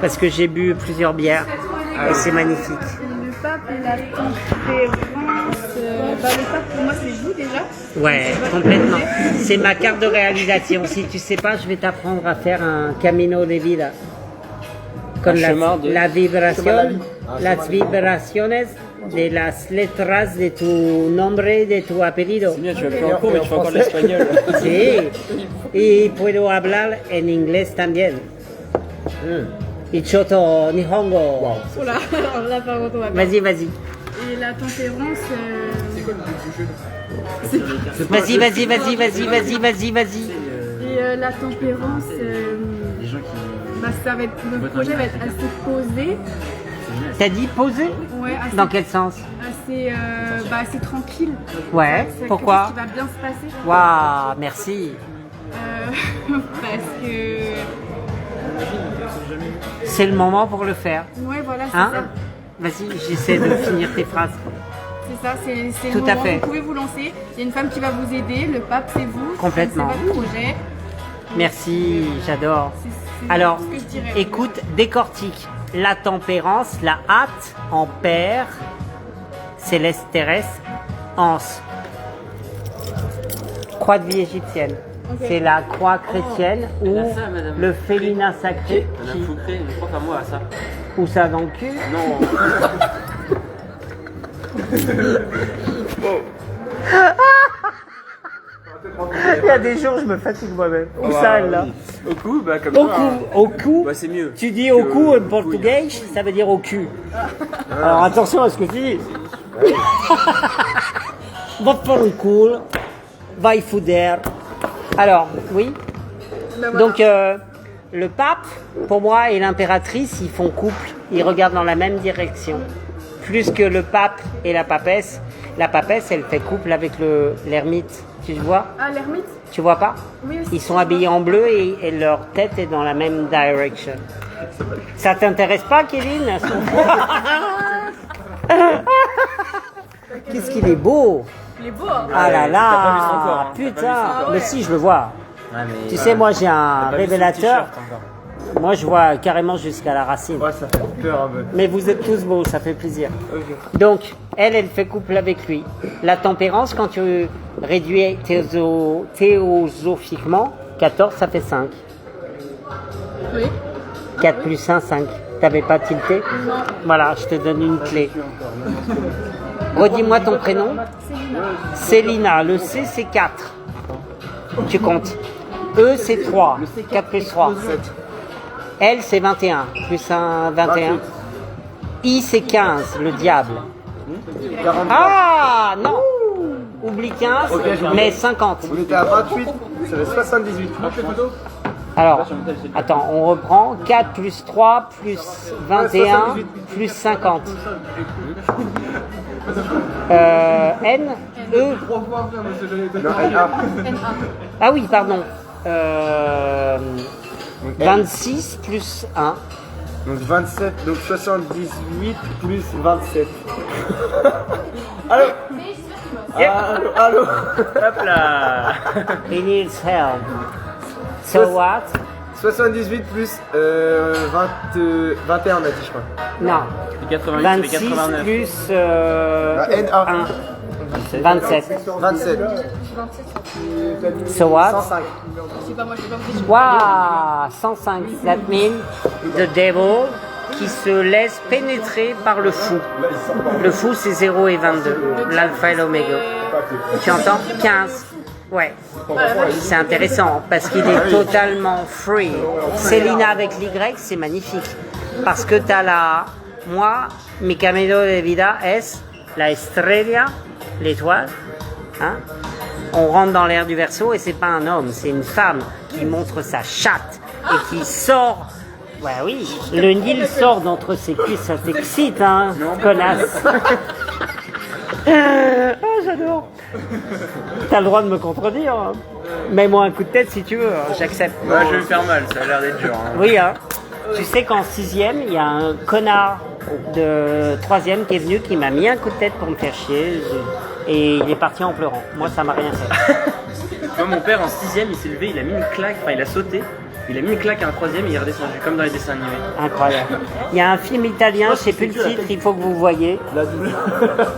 parce que j'ai bu plusieurs bières et c'est magnifique. Le pape et la tempérance, le pape pour moi c'est vous déjà. Ouais, complètement. C'est ma carte de réalisation. Si tu sais pas, je vais t'apprendre à faire un camino de vida. Con la vibración, las vibraciones de las letras de tu nombre, de tu apellido. C'est bien, tu vas plus en cours, mais tu fais encore de l'espagnol. Sí, y puedo hablar en inglés también. Y choto nihongo. Oh là, alors là par contre on va pas. Vas-y. Et la tempérance, Vas-y. et la tempérance, Les gens qui... ça va être, le projet va être assez posé. T'as dit poser? Ouais, assez, Dans quel sens? assez tranquille. Ouais, C'est pourquoi? quelque chose qui va bien se passer. Waouh, merci. Parce que... C'est le moment pour le faire. Ouais, voilà, c'est Hein? ça. Vas-y, j'essaie de finir tes phrases. C'est ça, c'est Tout le à moment fait. où vous pouvez vous lancer. Il y a une femme qui va vous aider, le pape c'est vous. Complètement. C'est votre projet. Merci, j'adore. C'est Alors, ce que je dirais. écoute, décortique. La tempérance, la hâte en père, céleste terrestre, anse. Croix de vie égyptienne. Ok. C'est la croix chrétienne ou elle a ça, madame. le féminin sacré. Madame Foucré, je crois qu'à moi à ça. Ou ça dans le cul. Non. Il y a des jours, je me fatigue moi-même. Où ça, elle, là? Au cou, bah comme Au toi, cou, hein. au cou. Bah c'est mieux. Tu dis au cou en couille. portugais, ça veut dire au cul. Alors attention à ce que tu dis. Va te faire un cool, va y fouder. Alors, oui. Ben voilà. Donc, le pape, pour moi, et l'impératrice, ils font couple, ils regardent dans la même direction. Plus que le pape et la papesse, elle fait couple avec l'ermite. Tu vois? Ah, l'ermite? Tu vois pas? Oui, aussi. Ils sont habillés en bleu et leur tête est dans la même direction. Ça t'intéresse pas, Kevin? Qu'est-ce qu'il est beau! Il est beau, hein? Ah là T'as pas vu ça encore, là! hein. T'as pas vu Putain! ça encore. Mais si, je le vois. Ouais, mais... Tu sais, moi j'ai un T'as pas vu son révélateur. t-shirt encore. Moi je vois carrément jusqu'à la racine. Ouais, ça fait peur un peu. Mais vous êtes tous beaux, ça fait plaisir. Ok. Donc, elle fait couple avec lui. La tempérance, quand tu réduis théosophiquement, 14, ça fait 5. Oui. 4 plus 1, 5. T'avais pas tilté? Voilà, je te donne une clé. Redis-moi ton prénom. Célina. Le C, c'est 4. Tu comptes. E, c'est 3. 4 plus 3. L, c'est 21. Plus 1, 21. I, c'est 15. Le diable. 43. Ah, non. Oublie 15, mais 50. On était à 28, ça fait 78. Alors, attends, on reprend. 4 plus 3 plus 21 plus 50. N, E. Non, LA. Ah oui, pardon. 26 plus 1. Donc 27, donc 78 plus 27. Allô? Allô? Hop là. He needs help. So what? 78 plus 21 on a dit je crois. Non. Les 88, les 26 89. plus NA. 1. 27. 27. So what? 105. Je sais pas, moi je l'ai pas compris. Waouh, 105. That means the devil qui se laisse pénétrer par le fou. Le fou, c'est 0 et 22. L'alpha et l'oméga. Tu entends? 15. Ouais. C'est intéressant parce qu'il est totalement free. Célina avec l'Y, c'est magnifique. Parce que tu as moi, mi camino de vida es la estrella, l'étoile. Hein? On rentre dans l'ère du Verseau et c'est pas un homme, c'est une femme qui montre sa chatte et qui sort. Ouais, oui, le Nil sort d'entre ses cuisses, ça t'excite, hein, connasse. Ah, j'adore. T'as le droit de me contredire. Hein. Mets-moi un coup de tête si tu veux, hein, j'accepte. Ouais, je vais me faire mal, ça a l'air d'être dur. Hein. Oui, hein. Tu sais qu'en 6e, il y a un connard de 3e qui est venu, qui m'a mis un coup de tête pour me faire chier. Et il est parti en pleurant. Moi, ça m'a rien fait. Moi, mon père en 6ème, il s'est levé, il a mis une claque, enfin il a sauté. Il a mis une claque à un troisième et il est redescendu, comme dans les dessins animés. Incroyable. Il y a un film italien, je sais plus le titre, il faut que vous voyez. La douleur.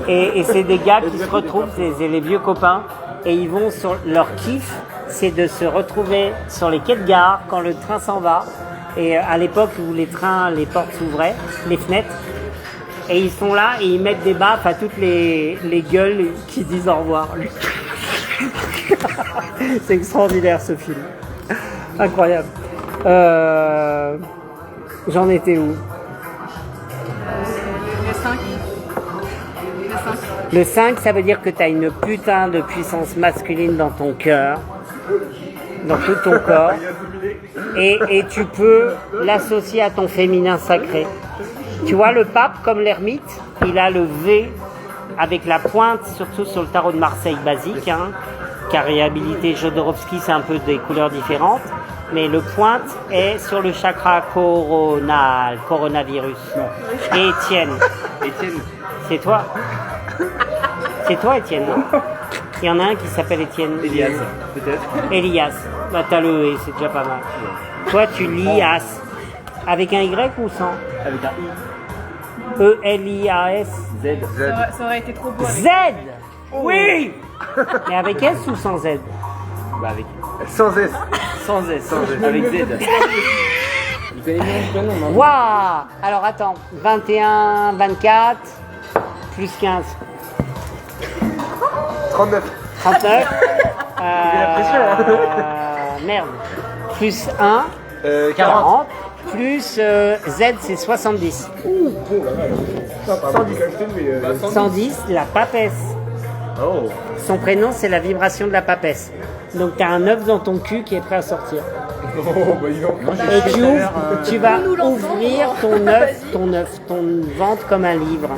Et c'est des gars qui se retrouvent, c'est les vieux copains, et ils vont sur leur kiff, c'est de se retrouver sur les quais de gare quand le train s'en va. Et à l'époque où les trains, les portes s'ouvraient, les fenêtres, et ils sont là et ils mettent des baffes à toutes les gueules qui disent au revoir. C'est extraordinaire ce film. Incroyable. J'en étais où? Le 5. Le 5, ça veut dire que tu as une putain de puissance masculine dans ton cœur, dans tout ton corps, et tu peux l'associer à ton féminin sacré. Tu vois, le pape, comme l'ermite, il a le V avec la pointe, surtout sur le tarot de Marseille basique, car réhabilité Jodorowsky, c'est un peu des couleurs différentes, mais le pointe est sur le chakra coronal, coronavirus. Et Étienne. Étienne. C'est toi. C'est toi, Étienne, non? Il y en a un qui s'appelle Étienne. Elias, peut-être. Elias. Bah, t'as le E, c'est déjà pas mal. Toi, tu lias. Avec un Y ou sans? Avec un I. E-L-I-A-S. Z. Ça aurait été trop beau. Z. Oui. Mais avec S ou sans Z? Bah, avec. Sans S. Sans S, sans S. Avec Z. Il connaît bien le prénom, non? Waouh. Alors attends. 21, 24, plus 15. 39. 39. Merde. Plus 1. 40. Plus Z, c'est 70. 110, la papesse. Oh. Son prénom, c'est la vibration de la papesse. Donc, tu as un œuf dans ton cul qui est prêt à sortir. Et tu vas ouvrir ton ventre comme un livre.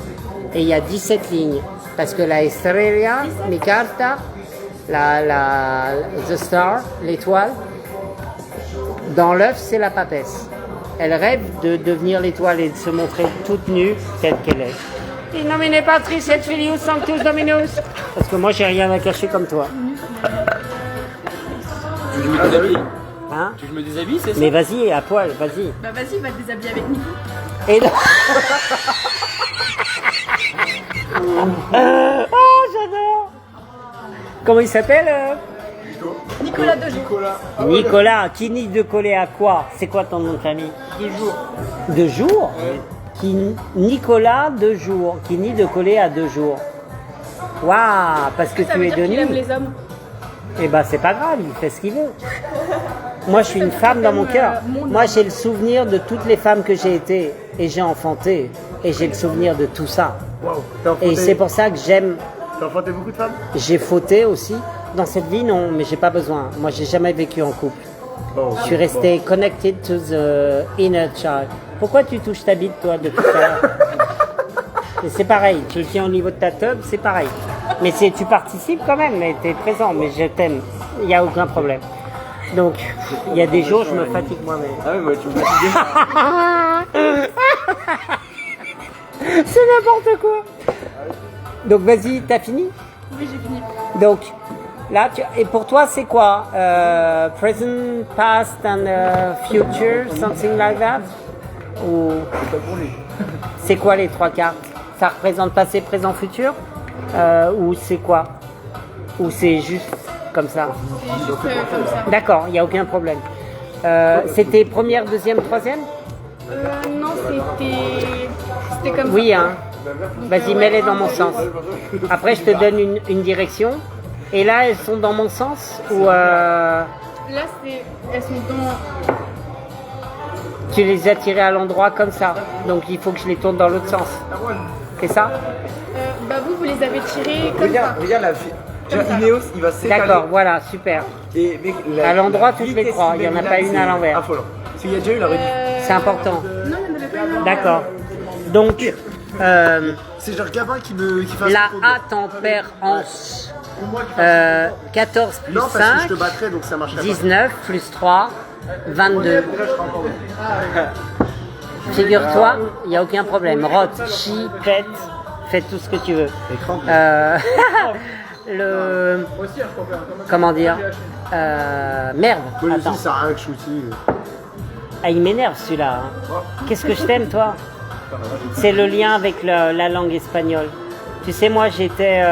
Et il y a 17 lignes. Parce que la estrella, mi carta, the star, l'étoile, dans l'œuf, c'est la papesse. Elle rêve de devenir l'étoile et de se montrer toute nue, telle qu'elle est. In nomine Patris et Filius Sanctus Dominus. Parce que moi, j'ai rien à cacher comme toi. Tu veux que je me déshabille? Hein? Tu veux que je me déshabille, c'est ça? Mais vas-y, à poil, vas-y. Bah vas-y, va te déshabiller avec Nico. Et là... Oh, j'adore. Comment il s'appelle Nicolas Dejoux. Nicolas, qui nie de coller à quoi? C'est quoi ton nom de famille? De jour. De jour? Nicolas de jour, qui nie de coller à 2 jours. Waouh, parce que Ça tu veut es dire de qu'il aime nuit. les hommes. Eh ben c'est pas grave, il fait ce qu'il veut. Moi je suis une femme dans mon cœur. Moi j'ai le souvenir de toutes les femmes que j'ai été et j'ai enfanté. Et j'ai le souvenir de tout ça. Waouh. Et c'est pour ça que j'aime. T'as enfanté beaucoup de femmes? J'ai fauté aussi. Dans cette vie, non, mais j'ai pas besoin. Moi, j'ai jamais vécu en couple. Oh. Je suis resté connected to the inner child. Pourquoi tu touches ta bite, toi, depuis tout à l'heure? Et c'est pareil. Tu le tiens au niveau de ta teub, c'est pareil. Mais tu participes quand même, mais tu es présent. Mais je t'aime. Il n'y a aucun problème. Donc, il y a des jours, je me fatigue moi-même. Ah oui, moi tu me fatigues. C'est n'importe quoi. Donc, vas-y, t'as fini? Oui, j'ai fini. Donc, là, et pour toi, c'est quoi? Present, past and future, something like that? Ou c'est quoi les 3 cartes? Ça représente passé, présent, futur? Ou c'est quoi? Ou c'est juste comme ça? C'est juste comme ça. D'accord, il n'y a aucun problème. C'était première, deuxième, troisième? Non, c'était comme ça. Oui, hein. Vas-y, mets-les dans mon sens. Après, je te donne une direction. Et là, elles sont dans mon sens ou Là, elles sont dans... tu les as tirées à l'endroit comme ça. Donc, il faut que je les tourne dans l'autre sens. C'est ça? Bah vous les avez tirées comme ça. Regarde la vie. Ineos, il va s'étaler. D'accord, voilà, super. Et, mec, À l'endroit, la toutes les vitesse 3. Il n'y en a pas une à l'envers. affolant. Parce qu'il y a déjà eu la réduction. C'est important. Non, il y en avait pas une. D'accord. Donc, C'est genre Gabin qui fasse la trop A tempérance. 14 plus Non, parce que 5, je te battrais donc ça marcherait 19 plus 3, 22. Figure-toi, il n'y a aucun problème. Rote, chie, pète, fais tout ce que tu veux. le... Comment dire merde, Moi attends. aussi, ça a rien que shooty. Ah, il m'énerve celui-là. Hein. Qu'est-ce que je t'aime, toi? C'est le lien avec la langue espagnole. Tu sais, moi, j'étais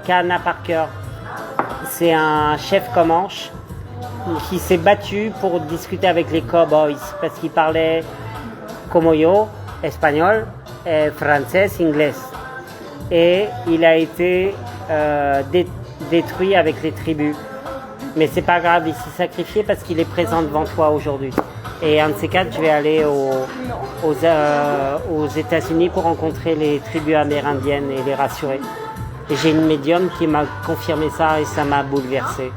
Kahana Parker. C'est un chef comanche qui s'est battu pour discuter avec les cowboys parce qu'il parlait como yo, espagnol, et français, anglais. Et il a été détruit avec les tribus. Mais c'est pas grave, il s'est sacrifié parce qu'il est présent devant toi aujourd'hui. Et un de ces quatre, je vais aller aux États-Unis pour rencontrer les tribus amérindiennes et les rassurer. Et j'ai une médium qui m'a confirmé ça et ça m'a bouleversé.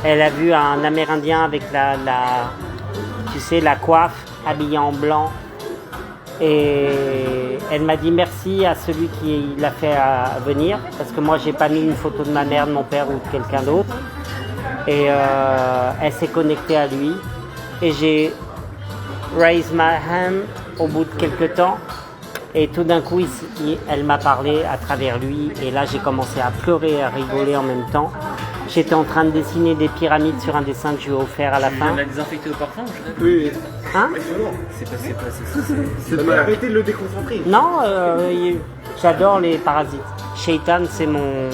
Elle a vu un Amérindien avec tu sais, la coiffe, habillé en blanc. Et elle m'a dit merci à celui qui l'a fait venir, parce que moi j'ai pas mis une photo de ma mère, de mon père ou de quelqu'un d'autre. Et elle s'est connectée à lui. Et j'ai raised my hand au bout de quelques temps. Et tout d'un coup, elle m'a parlé à travers lui. Et là, j'ai commencé à pleurer et à rigoler en même temps. J'étais en train de dessiner des pyramides sur un dessin que je lui ai offert à la fin. On l'a désinfecté au parfum, je Oui. Hein? C'est passé. C'est de arrêter de le déconcentrer. Non, j'adore les parasites. Shaitan, c'est mon...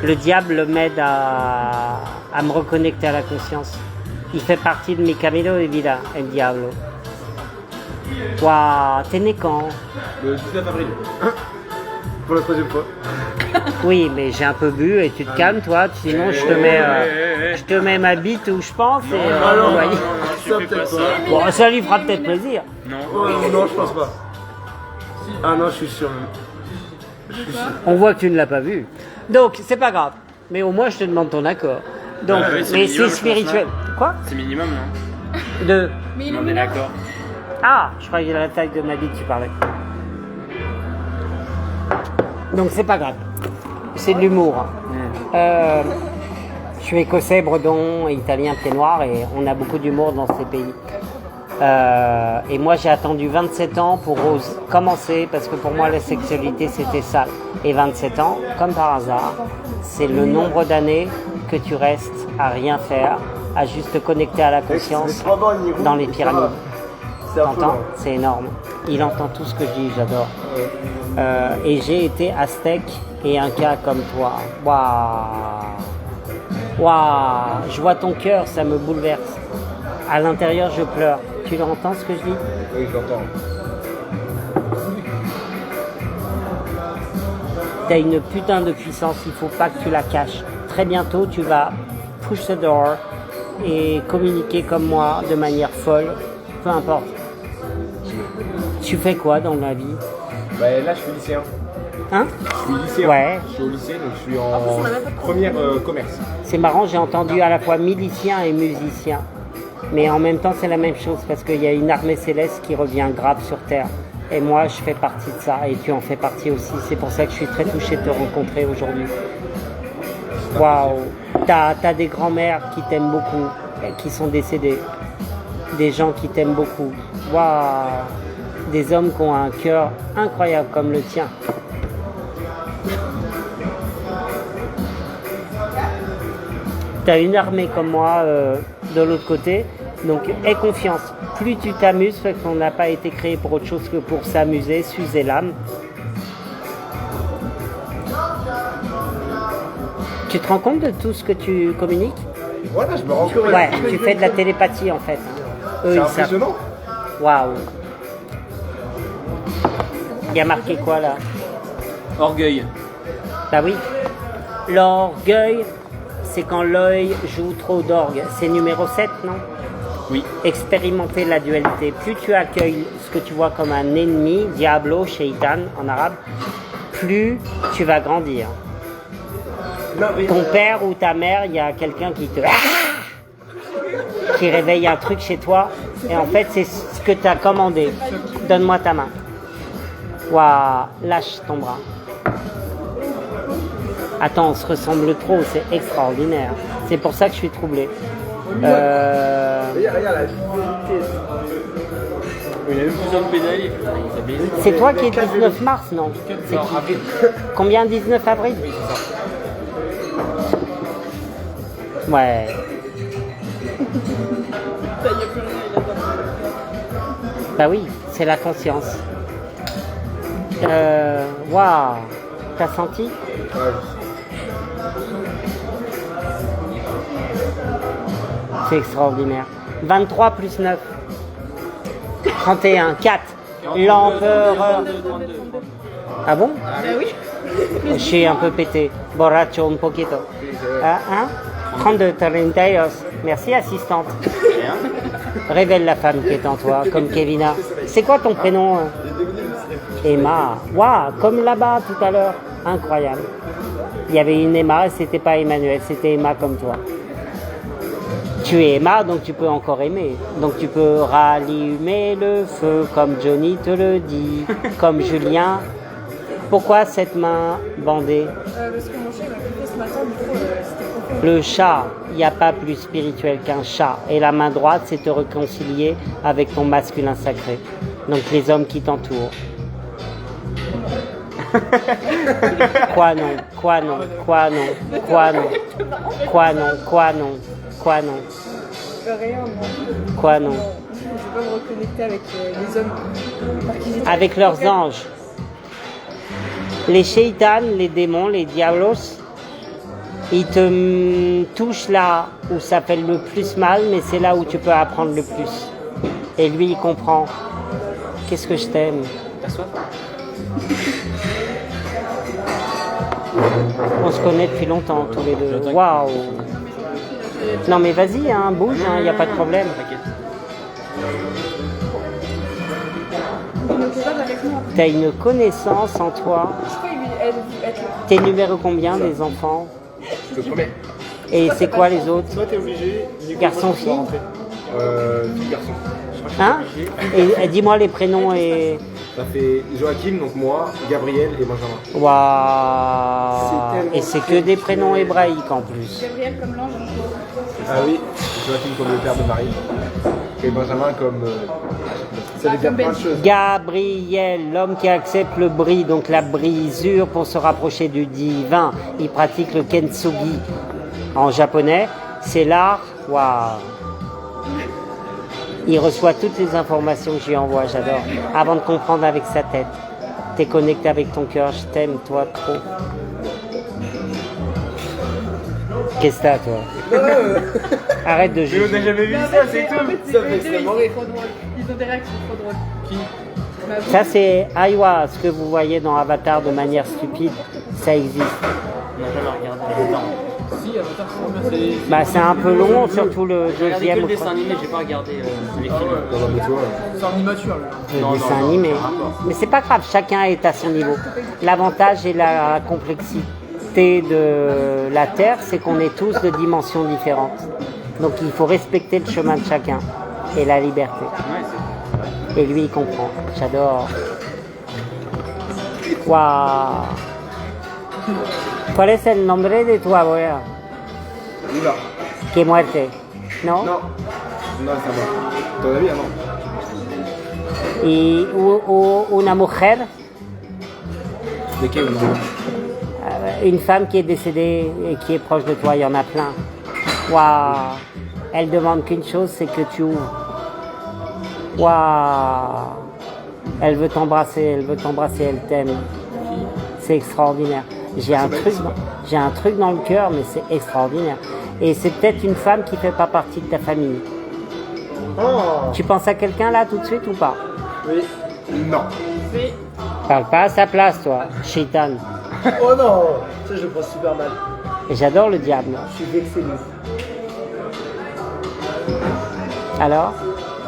Le diable m'aide à me reconnecter à la conscience. Il fait partie de mes caminos de vida, el diablo. Waouh, t'es né quand? Le 19 avril. Pour la troisième fois. Oui, mais j'ai un peu bu et tu te calmes, toi. Sinon, je te mets ma bite où je pense. Et, Alors, vous voyez. ça peut-être pas. Bon, ça lui fera peut-être plaisir. Non. Non, je pense pas. Ah non, je suis sûr. On voit que tu ne l'as pas vu. Donc, c'est pas grave. Mais au moins, je te demande ton accord. Donc, oui, c'est mais minimum, c'est je pense, spirituel. Quoi? C'est minimum, non? De... Mais il On est d'accord. Ah, je croyais que la taille de ma bite, tu parlais. Donc, c'est pas grave. C'est de l'humour. Je suis écossais, breton, italien, pied noir, et on a beaucoup d'humour dans ces pays. Et moi, j'ai attendu 27 ans pour commencer, parce que pour moi, la sexualité, c'était ça. Et 27 ans, comme par hasard, c'est le nombre d'années que tu restes à rien faire, à juste te connecter à la conscience dans les pyramides. T'entends? C'est énorme. Il entend tout ce que je dis, j'adore. Et j'ai été aztèque et inca comme toi. Waouh! Waouh! Je vois ton cœur, ça me bouleverse. À l'intérieur, je pleure. Tu l'entends ce que je dis? Oui, je l'entends. T'as une putain de puissance, il faut pas que tu la caches. Très bientôt, tu vas push the door et communiquer comme moi de manière folle. Peu importe. Tu fais quoi dans la vie? Bah, là, je suis lycéen. Hein? Je suis lycéen. Ouais. Je suis au lycée, donc je suis en première commerce. C'est marrant, j'ai entendu à la fois milicien et musicien. Mais en même temps, c'est la même chose parce qu'il y a une armée céleste qui revient grave sur Terre. Et moi, je fais partie de ça et tu en fais partie aussi. C'est pour ça que je suis très touché de te rencontrer aujourd'hui. Waouh! T'as des grands-mères qui t'aiment beaucoup, qui sont décédées. Des gens qui t'aiment beaucoup. Waouh! Des hommes qui ont un cœur incroyable comme le tien. T'as une armée comme moi de l'autre côté, donc aie confiance. Plus tu t'amuses, parce qu'on n'a pas été créé pour autre chose que pour s'amuser, s'user l'âme. Tu te rends compte de tout ce que tu communiques? Voilà, je me rends compte. Ouais, tu fais de la télépathie en fait. Eux, C'est ils savent. impressionnant. Waouh! Il y a marqué quoi là? Orgueil. Bah oui. L'orgueil, c'est quand l'œil joue trop d'orgue. C'est numéro 7, non? Oui. Expérimenter la dualité. Plus tu accueilles ce que tu vois comme un ennemi, diablo, shaitan en arabe, plus tu vas grandir. Ton père ou ta mère, il y a quelqu'un qui réveille un truc chez toi, et en fait c'est ce que tu as commandé. Donne-moi ta main. Waouh, lâche ton bras. Attends, on se ressemble trop, c'est extraordinaire. C'est pour ça que je suis troublé. Regarde la vitesse. Il y a même plus de pédalier. C'est toi qui es 19 mars, non? C'est qui? Combien 19 avril? Ouais. Bah oui, c'est la conscience. Waouh, t'as senti? C'est extraordinaire. 23 plus 9. 31, 4. L'empereur. Ah bon? Bah oui. Je suis un peu pété. Borracho un poquito. Hein? 32, 32. Merci, assistante. Révèle la femme qui est en toi, comme Kevina. C'est quoi ton prénom? Emma. Waouh, comme là-bas tout à l'heure. Incroyable. Il y avait une Emma et c'était pas Emmanuel, c'était Emma comme toi. Tu es Emma, donc tu peux encore aimer. Donc tu peux rallumer le feu, comme Johnny te le dit, comme Julien. Pourquoi cette main bandée? Parce que mon chat m'a coupé ce matin, du coup, c'était profond. Le chat, il n'y a pas plus spirituel qu'un chat. Et la main droite, c'est te réconcilier avec ton masculin sacré. Donc les hommes qui t'entourent. Quoi non? Quoi non? Quoi non? Quoi non? Quoi non? Quoi non? Quoi non? Rien, non. Quoi non? Je vais pas me reconnecter avec les hommes par qui j'étais. Avec leurs anges. Les shaitans, les démons, les diablos, ils te touchent là où ça fait le plus mal, mais c'est là où tu peux apprendre le plus. Et lui, il comprend. Qu'est-ce que je t'aime? T'as soif? On se connaît depuis longtemps, tous les deux. Waouh! Non mais vas-y, hein, bouge, il n'y a pas de problème. Il ne peut pas avec moi. T'as une connaissance en toi. Pourquoi elle être là? T'es numéro combien des enfants? Le premier. Et c'est quoi les autres? Toi, t'es obligé. Nico, Garçon, moi, je peux fille? rentrer. Fille, garçon. Hein? Et dis-moi les prénoms et... Ça fait Joachim, donc moi, Gabriel et Benjamin. Waouh! Et c'est que des prénoms hébraïques en plus. Gabriel comme l'ange. Ah oui, Joachim comme le père de Marie. Et Benjamin comme. Ça veut dire comme plein de Ben. choses. Gabriel, l'homme qui accepte le bris, donc la brisure pour se rapprocher du divin. Il pratique le kintsugi en japonais. C'est l'art. Waouh! Il reçoit toutes les informations que je lui envoie, j'adore. Avant de comprendre avec sa tête. T'es connecté avec ton cœur, je t'aime, toi, trop. Qu'est-ce que t'as, toi? Arrête de Mais on juger. n'a jamais vu Mais en ça, fait, c'est tout. les deux, ils sont trop drôles. Ils ont des réactions trop drôles. Qui? Bah, vous, Ça, c'est Aiwa, ce que vous voyez dans Avatar de manière stupide, ça existe. On n'a jamais regardé. Attends. Si, Avatar, c'est Bah, c'est un peu long, surtout le J'ai regardé que deuxième le dessin animé, j'ai pas regardé les films. Dans la moto. C'est en immature, là. le Non, dessin non, animé. ça a rapport. Mais c'est pas grave, chacun est à son niveau. L'avantage et la complexité de la Terre, c'est qu'on est tous de dimensions différentes. Donc il faut respecter le chemin de chacun et la liberté. Ouais, c'est Et lui, il comprend. J'adore. Waouh. ¿Cuál es el nombre de tu abuela? Oula. Que muerte. ¿No? Non. Non, ça va. Ton avis, non. Y una mujer, De quel ou une femme qui est décédée et qui est proche de toi, il y en a plein. Waouh. Elle demande qu'une chose, c'est que tu ouvres. Waouh. Elle veut t'embrasser, elle t'aime. C'est extraordinaire. J'ai un truc dans le cœur, mais c'est extraordinaire. Et c'est peut-être une femme qui fait pas partie de ta famille. Oh. Tu penses à quelqu'un là tout de suite ou pas? Oui. Non. Parle pas à sa place, toi, Shaitan. Oh non! Ça, je le prends super mal. Et j'adore le diable. Je suis vexé, lui. Alors?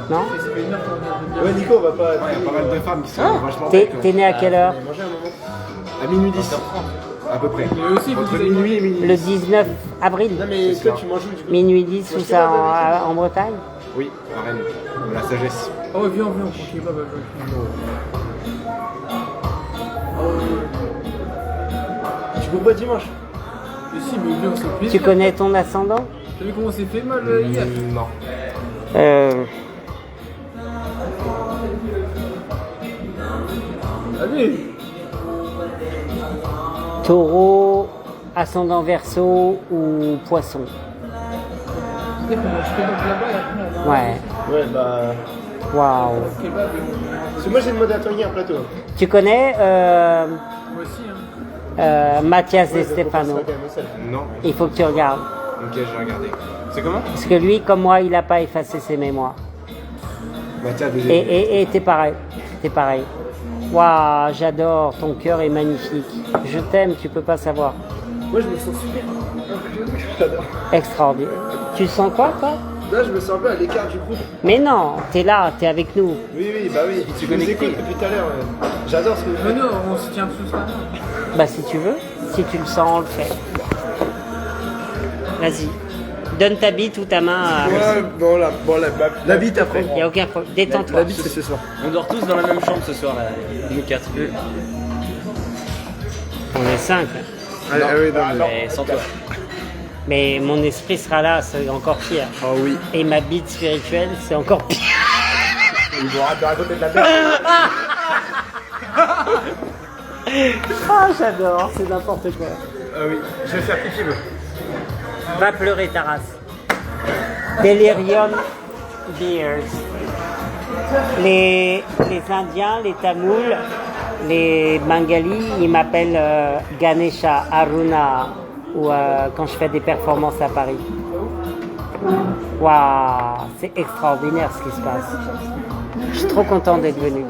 Non? Ça fait une heure qu'on vient de dire. Ouais, Nico, on va pas. Il y a pas mal de femmes qui sont vachement T'es bêtes. né à quelle heure? Manger un moment. À minuit 10. À peu près. Mais eux aussi, Entre vous avez minuit et minuit. Le 19 avril? Non, mais C'est toi, ça. tu manges où, du coup? Minuit 10, ou ça en Bretagne? Oui, à Rennes. La sagesse. Oh, viens, on prend kebab. Tu peux pas dimanche? Mais si, mais viens, c'est plaisir. Tu connais ton ascendant? T'as vu comment c'est fait mal hier? Non. Allez! Taureau, ascendant Verseau ou Poisson? Ouais. Ouais, bah. Waouh. Parce que moi j'ai demandé à Tanguy un plateau. Tu connais Moi aussi, hein. Mathias De Stefano? Non. Il faut que tu regardes. Ok, je vais regarder. C'est comment? Parce que lui, comme moi, il n'a pas effacé ses mémoires. Bah tiens, déjà. Et t'es pareil. T'es pareil. Waouh, j'adore. Ton cœur est magnifique. Je t'aime, tu peux pas savoir. Moi, je me sens super. J'adore. Extraordinaire. Tu sens quoi, toi? Là, je me sens un peu à l'écart du groupe. Mais non, t'es là, t'es avec nous. Oui, oui, bah oui. Tu nous écoutes depuis tout à l'heure. J'adore ce que vous faites. Non, on se tient tous là. Bah si tu veux, si tu le sens, on le fait. Vas-y. Donne ta bite ou ta main à... Ouais, bon, la bite après. Il n'y a aucun problème. Détends-toi. La bite, c'est ce soir. On dort tous dans la même chambre ce soir, là, nous 4. On est 5. Ah oui, non, Mais sans toi. Mais mon esprit sera là, c'est encore pire. Oh oui. Et ma bite spirituelle, c'est encore pire. Ils vont raconter de la merde. Ah, j'adore, c'est n'importe quoi. Ah oui, je vais faire pipi, moi. Va pleurer ta race. Delirium Beers. Les Indiens, les Tamouls, les Bengalis, ils m'appellent Ganesha, Aruna, ou quand je fais des performances à Paris. Waouh, c'est extraordinaire ce qui se passe. Je suis trop content d'être venu.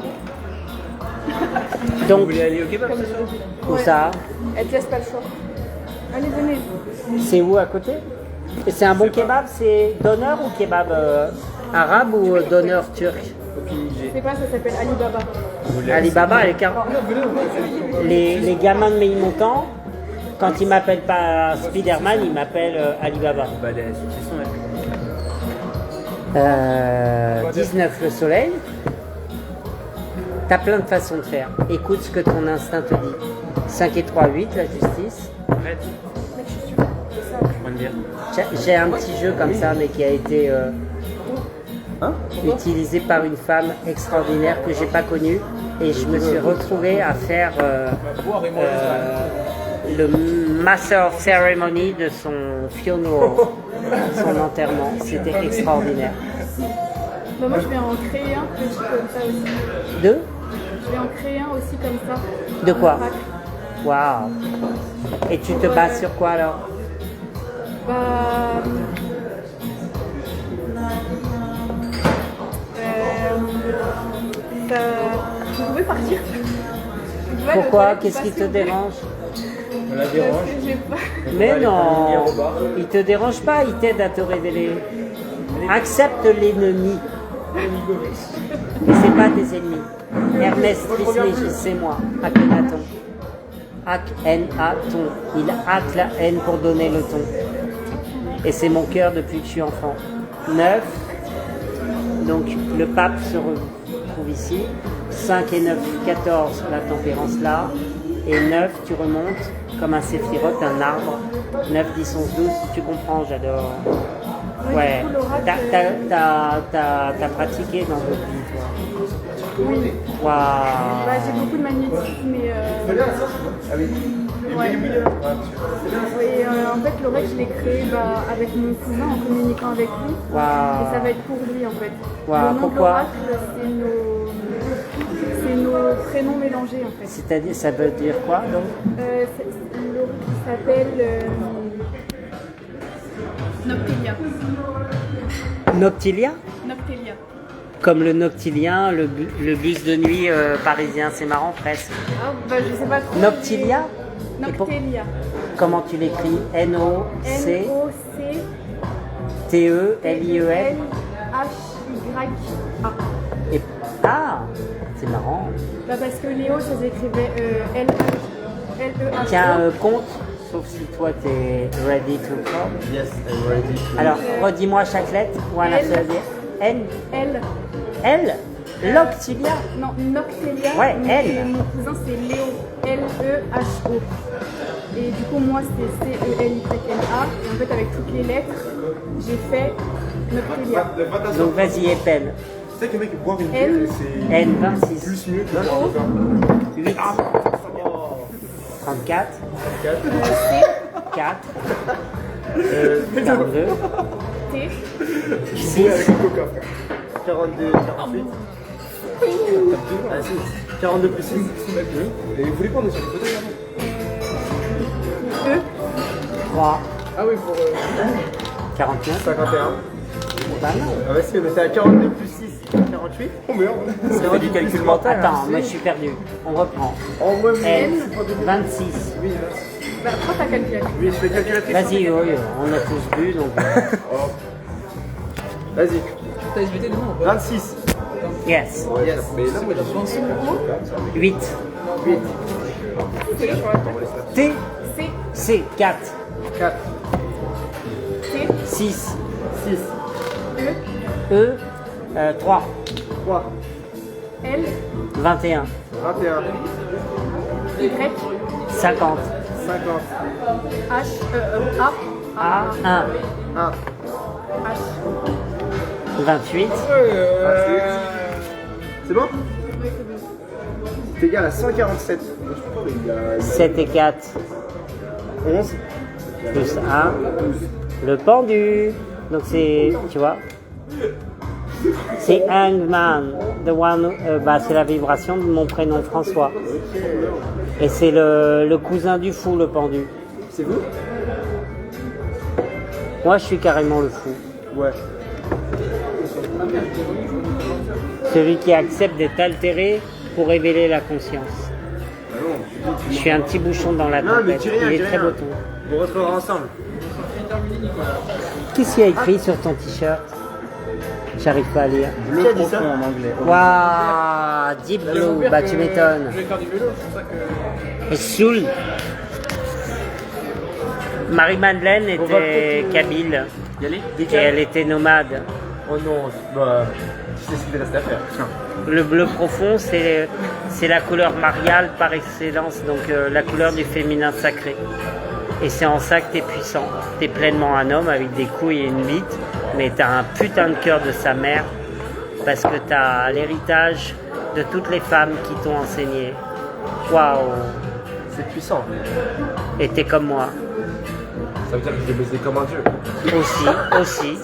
Vous Donc, voulez aller au kebab ce soir? où ça? Elle te laisse pas le choix. Allez, venez. C'est où à côté? Et c'est un bon kebab, c'est donneur ou kebab arabe ou donneur turc? Je sais pas, ça s'appelle Alibaba. Alibaba, les gamins de Mélimontant, quand ils m'appellent pas Spiderman, ils m'appellent Alibaba. Bah, les associations, ouais. 19 le soleil. T'as plein de façons de faire. Écoute ce que ton instinct te dit. 5 et 3, 8, la justice. Prête? Point de dire. J'ai un petit jeu comme ça, mais qui a été utilisé par une femme extraordinaire que j'ai pas connue. Et je me suis retrouvé à faire le Master of Ceremony de son funeral, son enterrement. C'était extraordinaire. Bah, moi, je vais en créer un petit comme ça aussi. Deux? Je vais en créer un aussi comme ça. De quoi? Un pack. Waouh! Et tu te bases sur quoi alors? Bah, vous pouvez partir. Pourquoi? Qu'est-ce qui te dérange? On la dérange. Mais non! Il te dérange pas, il t'aide à te révéler. Accepte l'ennemi. Mais c'est pas des ennemis. Ernest Trismégis, c'est moi, Akhenaton. Akhenaton. Il hack la haine pour donner le ton. Et c'est mon cœur depuis que je suis enfant. 9. Donc le pape se retrouve ici. 5 et 9, 14, la tempérance là. Et 9, tu remontes comme un séphiroth, un arbre. 9, 10, 11, 12, tu comprends, j'adore. Ouais, t'as pratiqué dans votre vie, toi. Oui. Waouh. Bah, j'ai beaucoup de magnétisme et ouais. Et en fait, l'oreille, je l'ai créé avec mon cousin en communiquant avec lui. Waouh. Et ça va être pour lui en fait. Waouh, Le nom pourquoi? de l'oracle, c'est nos prénoms mélangés en fait. C'est-à-dire, ça veut dire quoi donc? L'oracle s'appelle Noctilia. Noctilia? Noctilia. Comme le noctilien, le bus de nuit parisien, c'est marrant presque. Ah, bah, je sais pas trop. Noctilia? Noctilia. Comment tu l'écris? N-O-C-T-E-L-I-E-L? N-O-C-T-E-L-H-Y-A. Et... Ah, c'est marrant. Bah, parce que Léo, ça s'écrivait L-E-H-O. Tiens, compte, sauf si toi t'es ready to come. Yes, I'm ready to... Alors, redis-moi chaque lettre ou un L. seul dire. N. L. L. Loctilia. Non, Noctelia. Ouais, mais L. mon cousin, c'est Léo. L-E-H-O. Et du coup, moi, c'était C-E-L-Y-N-A. Et en fait, avec toutes les lettres, j'ai fait Noctelia. Donc vas-y, épelle. Tu sais que le mec boire une L. bière, c'est N26. plus mieux que le 8. 34. C. 4. 42. T, C'est avec le coca, frère. 42, 48. Ah, si. 42 plus 6. Et vous voulez pas, on est sur les côtés, là? E, 3, Ah oui, pour 49. 51. Pas mal. Ah, bah si, on était à 42 plus 6, 48. Oh merde. C'est du calcul mental. Attends, moi je suis perdu. On reprend. En moi, N, 26. oui, bah, prends ta calculatrice. Oui, je fais calculatrice. Vas-y, oui, on a tous bu, donc... Vas-y. T'as SVT demain ou pas 26. Yes. Yes. mais là, moi, j'ai 8. 8. T, C, C, 4. 4. T, 6. 6. E, E, 3. 3. L, 21. 21. Y, 50. 50. H, A, A, 1. 1. H. 28. C'est bon? C'est égal à 147. 7 et 4. 11. Plus 1. Le pendu. Donc c'est, tu vois, c'est Hangman, the one, c'est la vibration de mon prénom François. Et c'est le cousin du fou, le pendu. C'est vous? Moi, je suis carrément le fou. Ouais. Celui qui accepte d'être altéré pour révéler la conscience. Je suis un petit bouchon dans la Non, mais tempête. dis rien, Il est dis très rien. beau ton. On retrouvera ensemble. Qu'est-ce qu'il y a écrit sur ton t-shirt? J'arrive pas à lire. Qui a dit ça? en anglais. Waouh, Deep Blue, bah tu m'étonnes. Je vais faire du vélo, c'est pour ça que. Et Soul. Marie-Madeleine va était peut-être- kabyle Y aller et elle était nomade. Oh non, bah. Tu sais ce qu'il reste à faire. Le bleu profond, c'est la couleur mariale par excellence, donc la couleur du féminin sacré. Et c'est en ça que t'es puissant. T'es pleinement un homme avec des couilles et une bite, mais t'as un putain de cœur de sa mère parce que t'as l'héritage de toutes les femmes qui t'ont enseigné. Waouh! C'est puissant. Et t'es comme moi. Ça veut dire que je vais baiser comme un dieu. Aussi.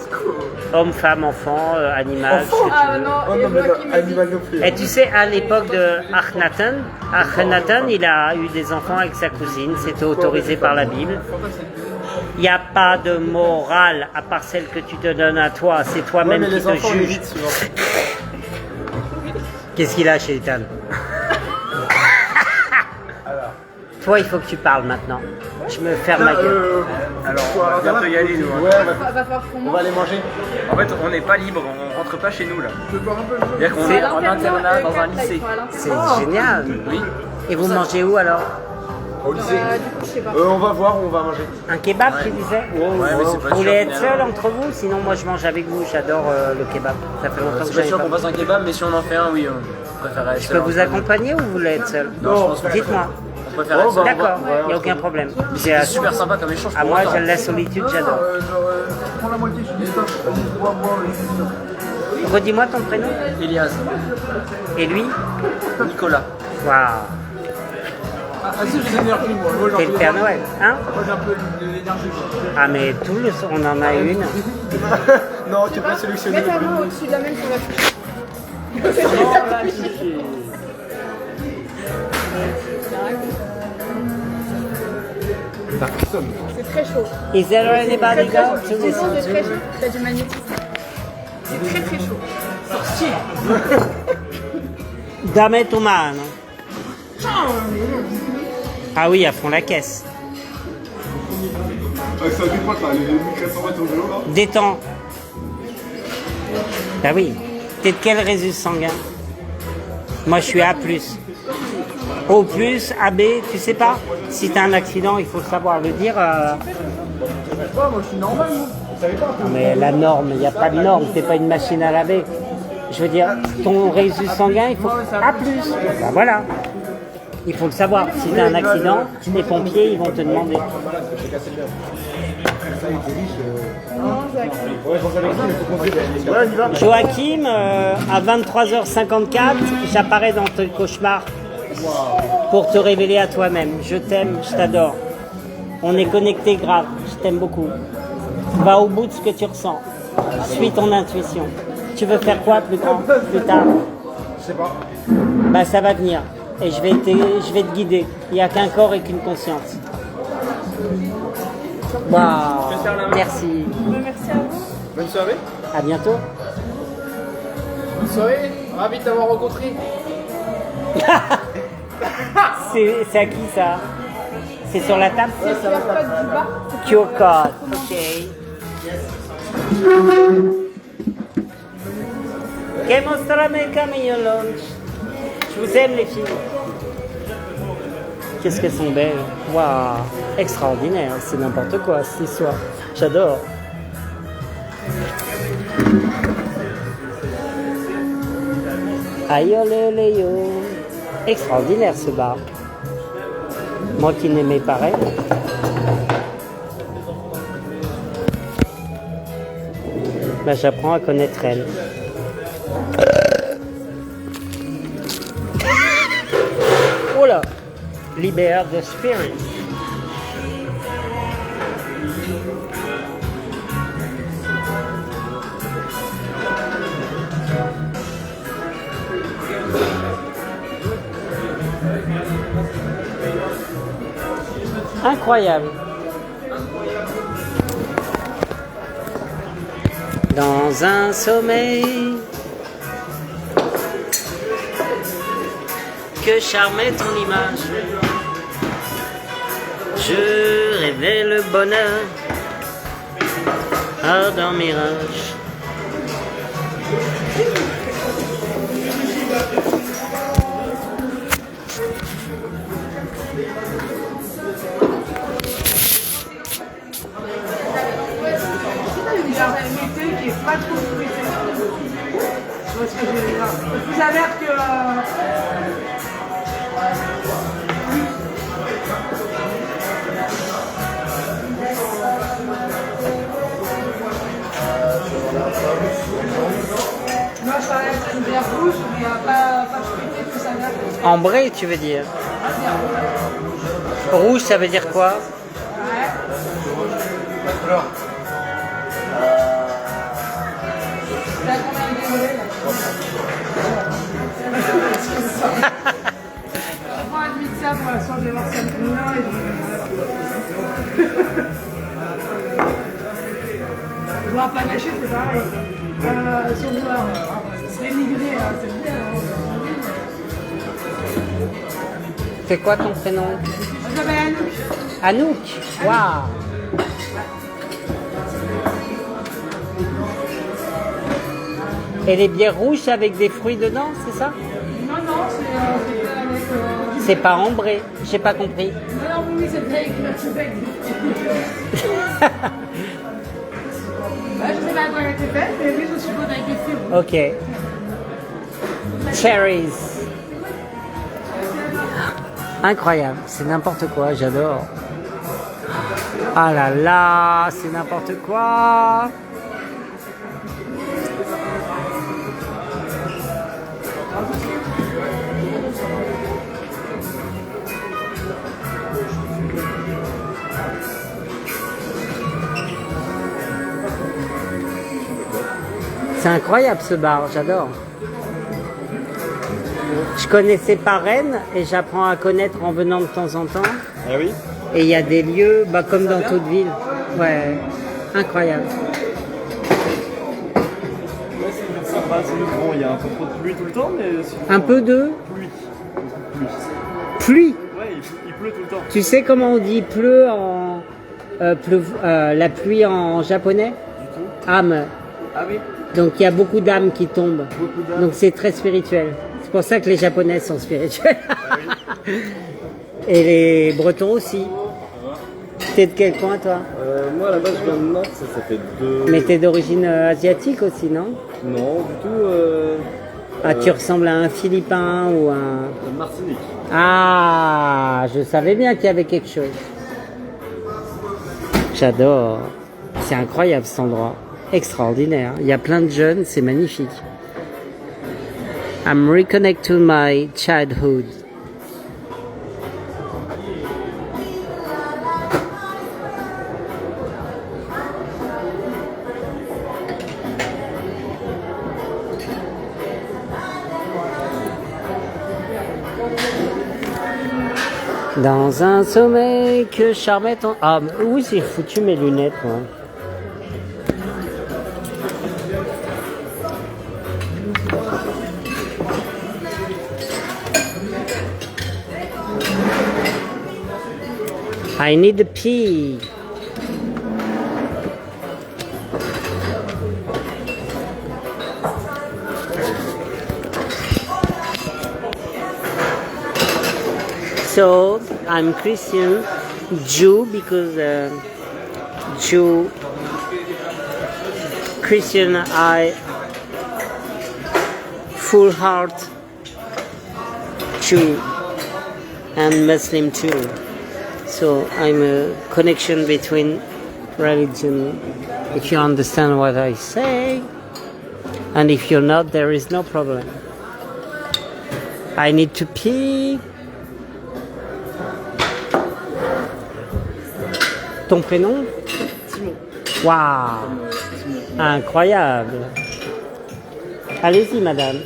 Homme, femme, enfant, animal, ce que tu Ah veux. non, Oh et non, mais Joachim non, m'a dit. animal non plus. Et tu sais, à l'époque de Akhenaton, il a eu des enfants avec sa cousine, c'était autorisé par la Bible. Il n'y a pas de morale à part celle que tu te donnes à toi, c'est Ouais, toi-même mais qui les te enfants, on juge. évite souvent. Qu'est-ce qu'il a chez Ethan? Toi, il faut que tu parles maintenant. Je me ferme ma gueule. Alors, on va bientôt y aller, nous. hein. Ouais, Va falloir qu'on on mange. va aller manger. En fait, on n'est pas libre, on rentre pas chez nous, là. C'est-à-dire qu'on C'est est en internat dans un lycée. C'est génial. Oui. Et vous mangez où alors? Au lycée. Du coup, je sais pas. On va voir où on va manger. Un kebab, tu disais? Ouais, mais c'est pas Vous voulez sûr, être finalement. seul entre vous? Sinon, moi, je mange avec vous. J'adore le kebab. Ça fait longtemps que C'est pas j'en ai sûr pas qu'on fasse un kebab, mais si on en fait un, oui, on préférerait être Je seul. peux vous accompagner ou vous voulez être seul? Non, je pense pas. Dites-moi. On préfère être seul. D'accord, il n'y a aucun problème. C'est super sympa comme échange. À pour moi, longtemps. j'aime la solitude, j'adore. Prends la moitié, je dis stop. Vas-y, bois. Redis-moi ton prénom. Elias, Et lui? Nicolas. Waouh. Ah, si, j'ai de l'énergie, moi. Moi, T'es le Père Noël, hein? Moi, j'ai un peu de l'énergie. Ah, mais tout le on en a une. Non, tu n'es pas sélectionné. Mets ta main au-dessus de la même sur la touche. C'est très chaud. Is there anybody Très, très going chaud. to Non, listen c'est très to? chaud. T'as du magnétisme. C'est très très chaud. Dammi tu mano. Ah oui, à fond la caisse. Ça dépote là, les 1400 mètres au vélo là. Détends. Bah oui. T'es de quel résus sanguin? Moi, je suis A+. O+, AB, tu sais pas? Si t'as un accident, il faut le savoir le dire. Moi, je suis normal, moi. Vous savez pas. Non, mais la norme, il n'y a pas de norme, t'es pas une machine à laver. Je veux dire, ton résus sanguin, il faut A+. Bah voilà. Il faut le savoir. Si t'as un accident, les pompiers, ils vont te demander. Non, Joachim. Ouais, on y va. Joachim, à 23h54, j'apparais dans ton cauchemar pour te révéler à toi-même. Je t'aime, je t'adore. On est connectés grave, je t'aime beaucoup. Va au bout de ce que tu ressens. Suis ton intuition. Tu veux faire quoi plus grand, plus tard? Je sais pas. Bah ça va venir. Et je vais te guider. Il n'y a qu'un corps et qu'une conscience. Waouh. Merci. Merci à vous. Bonne soirée. À bientôt. Bonne soirée. Ravi de t'avoir rencontré. C'est à qui ça? C'est sur la table? C'est le code du bas. QR code. Ok. Que mostrame el camino lunch. Je vous aime les filles. Qu'est-ce qu'elles sont belles. Waouh. Extraordinaire. C'est n'importe quoi cette histoire. J'adore. Aïe, olé, olé, yo. Extraordinaire ce bar. Moi qui n'aimais pas rien. Bah, j'apprends à connaître elle. Oh là! Libère the spirit. Incroyable. Dans un sommeil que charmait ton image, je rêvais le bonheur d'un mirage. Qui est pas trop fruité. Je vois ce que je veux dire. Il s'avère que moi je parlais d'une bière rouge, mais pas fruité, tout s'avère. Ambré, tu veux dire? Rouge, ça veut dire quoi? Moi, admis ça pour l'instant, je vais voir ça maintenant et je vois pas gâcher, c'est pareil. Si on doit se rémigrer, c'est bien. C'est quoi ton prénom? Je m'appelle Anouk. Anouk. Waouh. Et les bières rouges avec des fruits dedans, c'est ça? Non, c'est avec. C'est pas ambré, j'ai pas compris. Non, oui, c'est avec le bec. Je sais pas à quoi elle était faite, mais oui, je suppose avec des fruits. Ok. Cherries. Incroyable, c'est n'importe quoi, j'adore. Ah là là, c'est n'importe quoi. C'est incroyable ce bar, j'adore. Je connaissais pas Rennes et j'apprends à connaître en venant de temps en temps. Ah oui. Et il y a des lieux, comme dans toute ville. Ouais, incroyable. Ouais, c'est sympa, c'est bon, il y a un peu trop de pluie tout le temps, mais sinon, Un peu de pluie. pluie. Ouais, il pleut tout le temps. Tu sais comment on dit pleu en la pluie en japonais? Du tout. Âme. Ah oui. Donc il y a beaucoup d'âmes qui tombent. Beaucoup d'âmes. Donc c'est très spirituel. C'est pour ça que les Japonais sont spirituels. Et les Bretons aussi. T'es de quel coin toi? Moi à la base je viens de Nantes, ça fait 2. Mais t'es d'origine asiatique aussi, non? Non, du tout. Ah, tu ressembles à un Philippin ou un... Martinique. Ah, je savais bien qu'il y avait quelque chose. J'adore. C'est incroyable cet endroit. Extraordinaire. Il y a plein de jeunes, c'est magnifique. I'm reconnect to my childhood. Dans un sommeil que charmait ton... Ah, oui, j'ai foutu mes lunettes, moi. I need a pee. So I'm Christian Jew because Jew Christian I full heart Jew and Muslim too. So I'm a connection between religion. If you understand what I say, and if you're not, there is no problem. I need to pee. Ton prénom? Simon. Waouh! Incroyable! Allez-y, madame.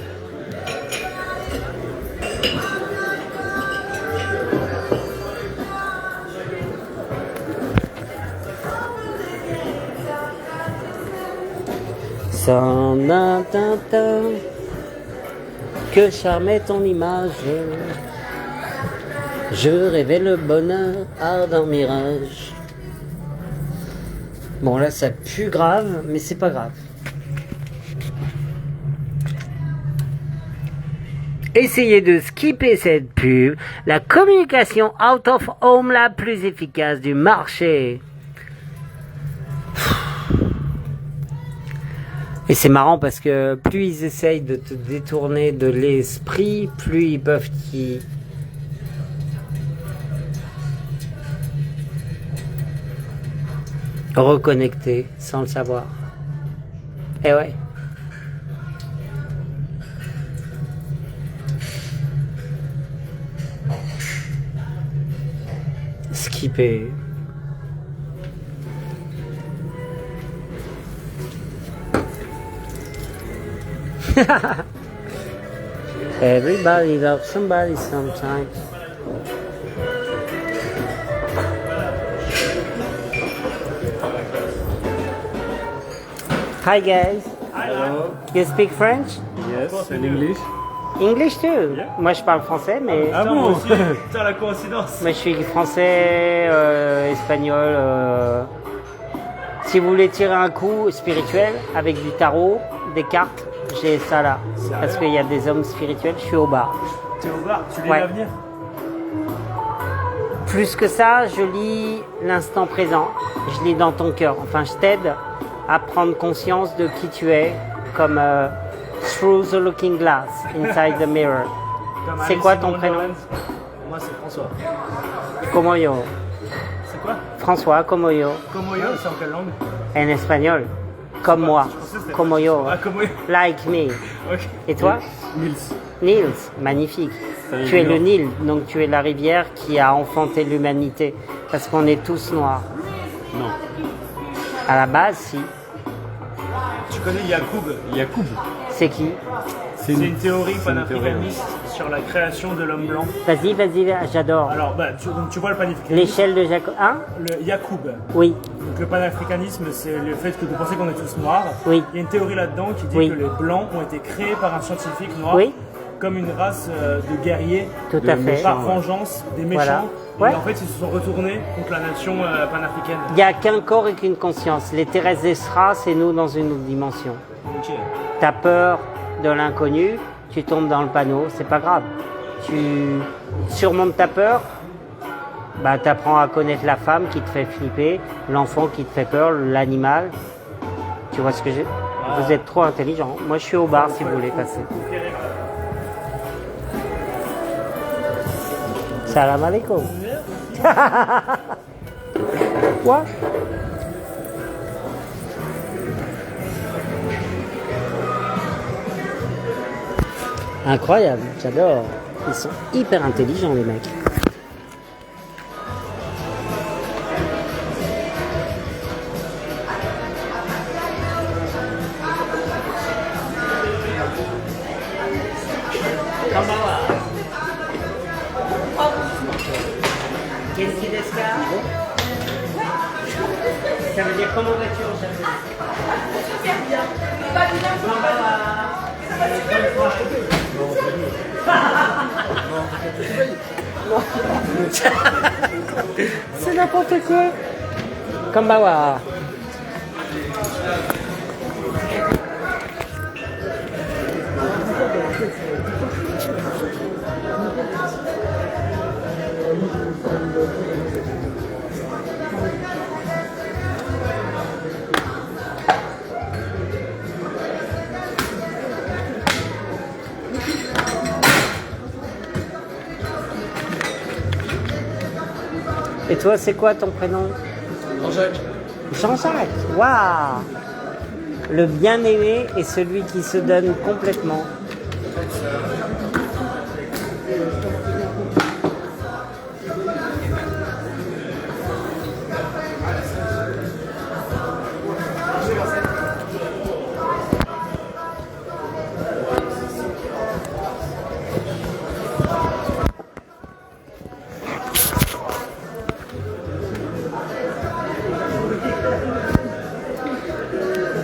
Sans un tintin, que charmait ton image. Je rêvais le bonheur ardent mirage. Bon là ça pue grave, mais c'est pas grave. Essayez de skipper cette pub, la communication out of home la plus efficace du marché. Et c'est marrant parce que plus ils essayent de te détourner de l'esprit, plus ils peuvent t'y... reconnecter sans le savoir. Eh ouais. Skipper. Everybody loves somebody sometimes. Hi guys. Hello. You speak French? Yes, and English. English too. Moi je parle français, mais Ah bon aussi. Putain, la coïncidence. moi je suis français, espagnol. Si vous voulez tirer un coup spirituel avec du tarot, des cartes, j'ai ça là. Parce qu'il y a des hommes spirituels, je suis au bar. T'es au bar, tu lis Ouais. l'avenir. Plus que ça, je lis l'instant présent. Je lis dans ton cœur. Enfin, je t'aide à prendre conscience de qui tu es, comme through the looking glass, inside the mirror. Comme C'est Alice quoi in ton prénom? Wonderland. Moi c'est François. Como yo. C'est quoi? François, como yo. Como yo, c'est en quelle langue? En espagnol. Comme moi. Je pensais que c'était Como yo. Ah, como yo. Like me. Ok. Et toi? Nils. Nils, magnifique. Tu es le Nil, donc tu es la rivière qui a enfanté l'humanité. Parce qu'on est tous noirs. Non. À la base, si. Tu connais Yacoub? C'est qui? C'est une théorie panafricaniste sur la création de l'homme blanc. Vas-y, j'adore. Alors, donc tu vois le panafricanisme. L'échelle de Jacob. Hein? Le Yacoub. Oui. Donc le panafricanisme, c'est le fait que de penser qu'on est tous noirs. Oui. Il y a une théorie là-dedans qui dit Oui. que les blancs ont été créés par un scientifique noir Oui. comme une race de guerriers. Tout à fait. Par vengeance des méchants. Voilà. Et Ouais. en fait, ils se sont retournés contre la nation panafricaine. Il n'y a qu'un corps et qu'une conscience. Les Thérèse Esra, c'est nous dans une autre dimension. Ok. T'as peur de l'inconnu, tu tombes dans le panneau, c'est pas grave. Tu surmontes ta peur, bah t'apprends à connaître la femme qui te fait flipper, l'enfant qui te fait peur, l'animal. Tu vois ce que j'ai? Vous êtes trop intelligent. Moi je suis au bar si vous voulez passer. Salam alaikum. Quoi? Incroyable, j'adore. Ils sont hyper intelligents les mecs. Genki desu ka? Ça veut dire comment vas-tu en japonais? C'est n'importe quoi. Konbanwa. Et toi, c'est quoi ton prénom? Jean-Jacques. Jean-Jacques. Waouh. Le bien-aimé est celui qui se donne complètement.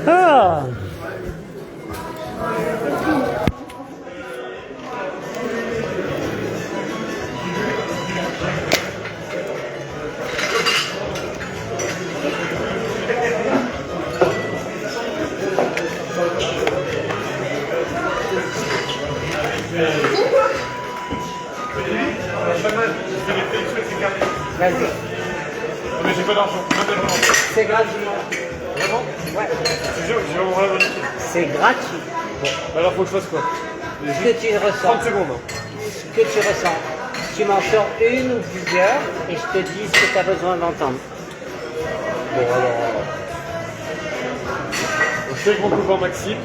Ah. Vas-y. Mais j'ai pas d'argent. C'est gratuit. Vraiment? Ouais. Je te jure, je vais m'en ramener. C'est gratuit. Bon, alors faut que je fasse quoi? Ce que tu ressens. 30 secondes. Hein. Ce que tu ressens. Tu m'en sors une ou plusieurs et je te dis ce que tu as besoin d'entendre. Bon, alors. Je suis avec mon copain Maxime.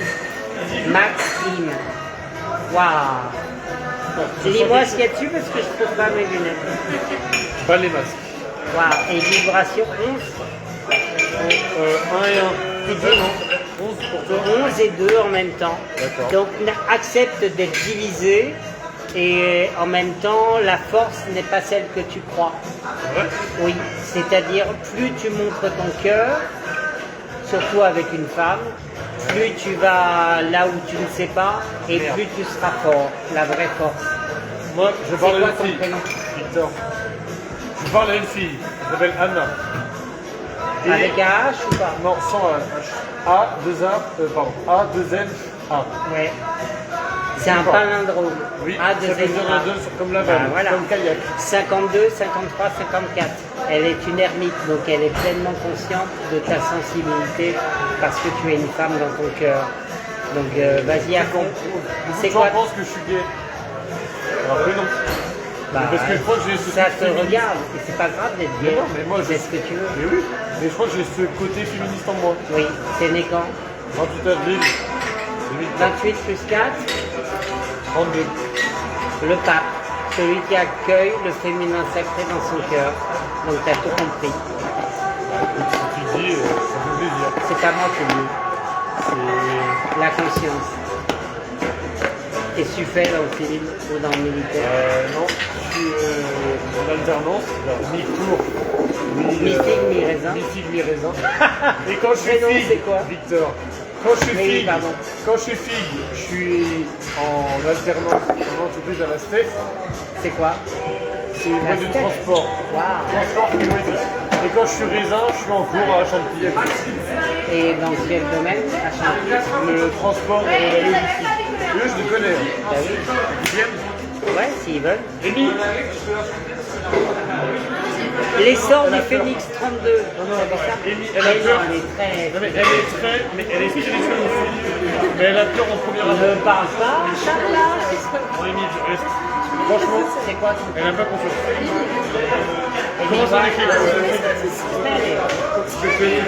Maxime. Waouh. Dis-moi ce qu'il y a dessus parce que je ne trouve pas mes lunettes. Pas les masques. Waouh. Et vibration 11. 1 et 1. 2, non? 11 pour toi. 11 et 2 en même temps. D'accord. Donc accepte d'être divisé et en même temps la force n'est pas celle que tu crois. Ouais. Oui, c'est-à-dire plus tu montres ton cœur, surtout avec une femme, plus tu vas là où tu ne sais pas et plus tu seras fort, la vraie force. Moi, je C'est parle à quoi une ton fille. prénom? Victor. Je parle à une fille. Elle s'appelle Anna. Et- Avec un H ou pas? Non, sans H. A, 2A, pardon. A, 2N, A. Ouais. C'est un Quoi? palindrome. Oui, A, ça 2, fait N, A. 2 comme la balle, Ah, voilà. comme kayak. 52, 53, 54. Elle est une ermite, donc elle est pleinement consciente de ta sensibilité parce que tu es une femme dans ton cœur. Donc vas-y à fond. C'est Beaucoup quoi? de gens pensent que je suis gay. Alors que non. Bah, parce que je crois que j'ai ce ça te féministe. regarde et c'est pas grave d'être Mais gay. non, mais moi, c'est je- ce que tu veux. Mais oui, mais je crois que j'ai ce côté féministe en moi. Oui, c'est né quand? 28 avril 2004. 28 plus 4, 32. le pape, celui qui accueille le féminin sacré dans son cœur. Donc tu as tout compris. Si tu dis, ça fait plaisir. C'est pas moi qui le dis, C'est... la conscience. Qu'est-ce que tu fais dans le civil ou dans le militaire? Non, je suis en alternance, mi-cours, Mi-figue, mi-raisin. mi-figue, mi-raisin. Et quand je suis Prénom, figue, c'est quoi? Victor. Quand je suis Oui, figue, pardon. je suis en alternance en entreprise à la STEF. C'est quoi? C'est une La boîte de STEF. transport. Waouh. Transport frigorífique. Et quand je suis raisin, je suis en cours à Chantilly. Et dans quel domaine? À Chantilly? Le transport et la logistique. Eux, je les connais. Bah oui. Ils viennent. Ouais, s'ils veulent. Rémi. L'essor Elle a du peur. Phénix 32. non, C'est ça? Amy, elle a Mais non, peur. elle est très... Non, mais elle est spirituelle aussi. Mais elle a peur en premier Ne abord. parle pas, Inch'Allah. Rémi, reste. Franchement, C'est quoi ton elle n'a pas confiance. Et Comment dis-moi, ça s'écrit? Allez, Je fais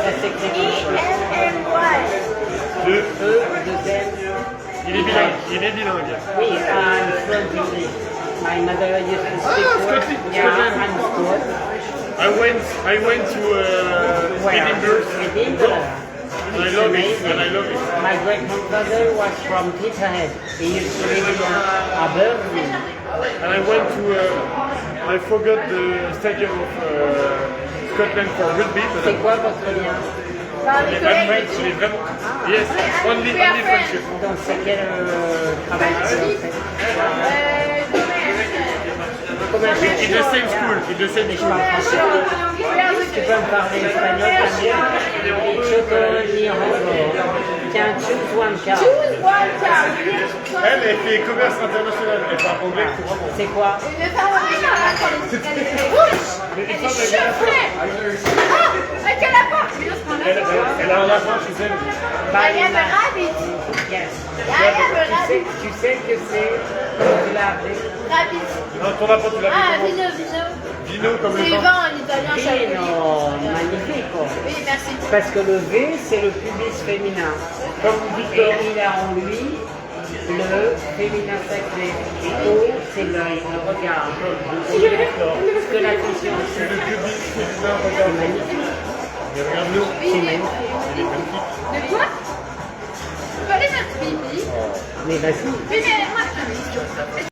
ça s'écrit comme ça. deux. E, 2M. Il est bilingue. Il est bilingue. Oui, I'm fluent English. My mother used to speak Word. Yeah, I'm fluent. I went to Edinburgh. Edinburgh. And I It's love it. amazing. And I love it. My great grandfather was from Peterhead. He used to live in Aberdeen. and I went to, I forgot the stadium of Scotland for rugby, but C'est quoi votre lien? I'm friends, on est vraiment, yes, only friendship. Donc c'est quel travail que tu fais? In the same school, in the same school. Tu peux me parler espagnol también? Choco Nihongo. Tiens, choose one card. Elle fait commerce international, elle parle anglais couramment. C'est quoi? Elle a un lapin chez elle. Yes. Tu sais que c'est tu l'as appelé? Non, ton lapin, tu l'as Ah, vu vino, comment? vino. Vino comme C'est le vin vin. en italien, chaque Non, magnifique. Oui, merci. Parce que le V, c'est le pubis féminin. Comme Et Victor. il a en lui le féminin sacré. Et O, c'est l'œil, le regard. Ce que la conscience. C'est le pubis féminin, C'est regarde. magnifique. Mais regarde-le. C'est magnifique. Il est magnifique. De quoi Tu peux aller mettre pipi. Mais vas-y. Oui, mais moi,